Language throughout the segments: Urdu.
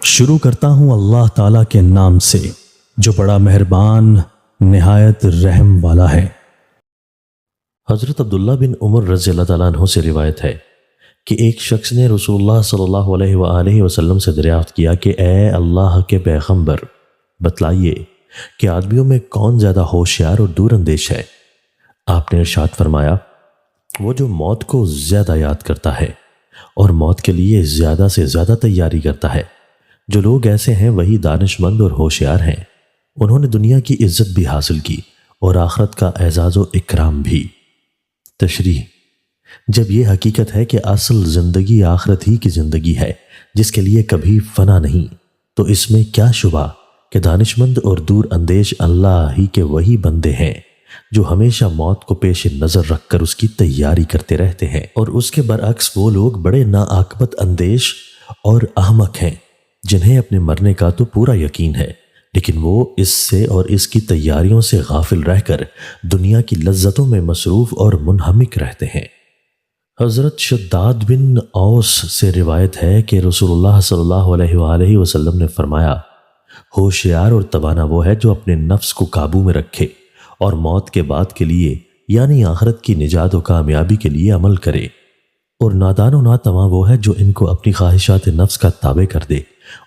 شروع کرتا ہوں اللہ تعالیٰ کے نام سے جو بڑا مہربان نہایت رحم والا ہے۔ حضرت عبداللہ بن عمر رضی اللہ تعالیٰ عنہ سے روایت ہے کہ ایک شخص نے رسول اللہ صلی اللہ علیہ وآلہ وسلم سے دریافت کیا کہ اے اللہ کے پیغمبر، بتلائیے کہ آدمیوں میں کون زیادہ ہوشیار اور دور اندیش ہے؟ آپ نے ارشاد فرمایا، وہ جو موت کو زیادہ یاد کرتا ہے اور موت کے لیے زیادہ سے زیادہ تیاری کرتا ہے۔ جو لوگ ایسے ہیں وہی دانش مند اور ہوشیار ہیں، انہوں نے دنیا کی عزت بھی حاصل کی اور آخرت کا اعزاز و اکرام بھی۔ تشریح: جب یہ حقیقت ہے کہ اصل زندگی آخرت ہی کی زندگی ہے جس کے لیے کبھی فنا نہیں، تو اس میں کیا شبہ کہ دانش مند اور دور اندیش اللہ ہی کے وہی بندے ہیں جو ہمیشہ موت کو پیش نظر رکھ کر اس کی تیاری کرتے رہتے ہیں، اور اس کے برعکس وہ لوگ بڑے ناعاقبت اندیش اور احمق ہیں جنہیں اپنے مرنے کا تو پورا یقین ہے، لیکن وہ اس سے اور اس کی تیاریوں سے غافل رہ کر دنیا کی لذتوں میں مصروف اور منہمک رہتے ہیں۔ حضرت شداد بن اوس سے روایت ہے کہ رسول اللہ صلی اللہ علیہ وآلہ وسلم نے فرمایا، ہوشیار اور توانا وہ ہے جو اپنے نفس کو قابو میں رکھے اور موت کے بعد کے لیے یعنی آخرت کی نجات و کامیابی کے لیے عمل کرے، اور نادان و ناتواں وہ ہے جو ان کو اپنی خواہشات نفس کا تابع کر دے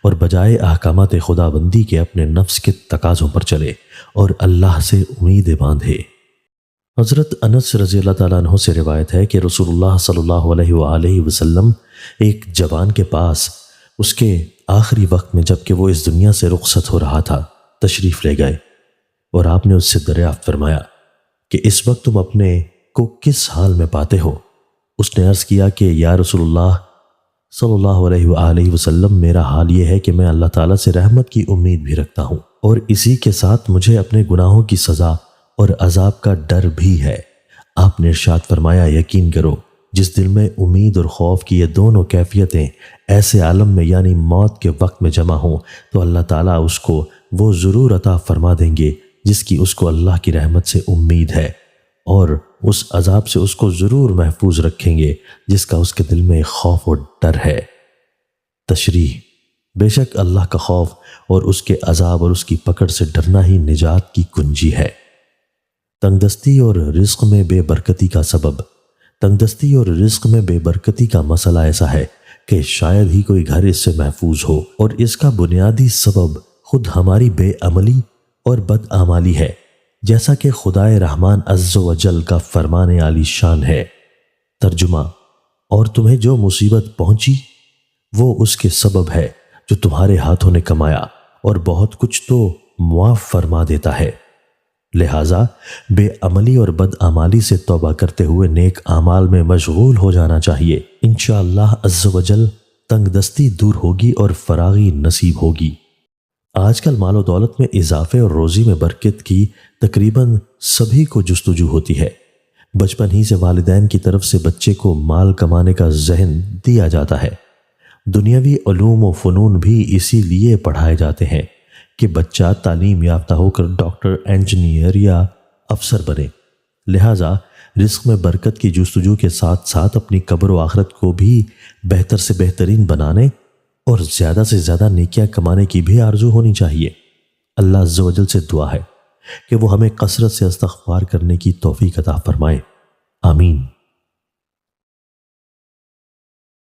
اور بجائے احکامات خدا بندی کے اپنے نفس کے تقاضوں پر چلے اور اللہ سے امیدیں باندھے۔ حضرت انس رضی اللہ تعالیٰ عنہ سے روایت ہے کہ رسول اللہ صلی اللہ علیہ وآلہ وسلم ایک جوان کے پاس اس کے آخری وقت میں جب کہ وہ اس دنیا سے رخصت ہو رہا تھا تشریف لے گئے، اور آپ نے اس سے دریافت فرمایا کہ اس وقت تم اپنے کو کس حال میں پاتے ہو؟ اس نے عرض کیا کہ یا رسول اللہ صلی اللہ علیہ وآلہ وسلم، میرا حال یہ ہے کہ میں اللہ تعالیٰ سے رحمت کی امید بھی رکھتا ہوں اور اسی کے ساتھ مجھے اپنے گناہوں کی سزا اور عذاب کا ڈر بھی ہے۔ آپ نے ارشاد فرمایا، یقین کرو جس دل میں امید اور خوف کی یہ دونوں کیفیتیں ایسے عالم میں یعنی موت کے وقت میں جمع ہوں تو اللہ تعالیٰ اس کو وہ ضرور عطا فرما دیں گے جس کی اس کو اللہ کی رحمت سے امید ہے، اور اس عذاب سے اس کو ضرور محفوظ رکھیں گے جس کا اس کے دل میں خوف اور ڈر ہے۔ تشریح: بے شک اللہ کا خوف اور اس کے عذاب اور اس کی پکڑ سے ڈرنا ہی نجات کی کنجی ہے۔ تنگدستی اور رزق میں بے برکتی کا سبب۔ تنگدستی اور رزق میں بے برکتی کا مسئلہ ایسا ہے کہ شاید ہی کوئی گھر اس سے محفوظ ہو، اور اس کا بنیادی سبب خود ہماری بے عملی اور بدعمالی ہے، جیسا کہ خدائے رحمان عز و جل کا فرمان عالی شان ہے۔ ترجمہ: اور تمہیں جو مصیبت پہنچی وہ اس کے سبب ہے جو تمہارے ہاتھوں نے کمایا، اور بہت کچھ تو معاف فرما دیتا ہے۔ لہٰذا بے عملی اور بدعمالی سے توبہ کرتے ہوئے نیک اعمال میں مشغول ہو جانا چاہیے۔ انشاءاللہ عز و جل تنگ دستی دور ہوگی اور فراغی نصیب ہوگی۔ آج کل مال و دولت میں اضافے اور روزی میں برکت کی تقریباً سبھی کو جستجو ہوتی ہے۔ بچپن ہی سے والدین کی طرف سے بچے کو مال کمانے کا ذہن دیا جاتا ہے۔ دنیاوی علوم و فنون بھی اسی لیے پڑھائے جاتے ہیں کہ بچہ تعلیم یافتہ ہو کر ڈاکٹر، انجینئر یا افسر بنے۔ لہٰذا رزق میں برکت کی جستجو کے ساتھ ساتھ اپنی قبر و آخرت کو بھی بہتر سے بہترین بنانے اور زیادہ سے زیادہ نیکیاں کمانے کی بھی آرزو ہونی چاہیے۔ اللہ عز و جل سے دعا ہے کہ وہ ہمیں کثرت سے استغفار کرنے کی توفیق عطا فرمائے، آمین۔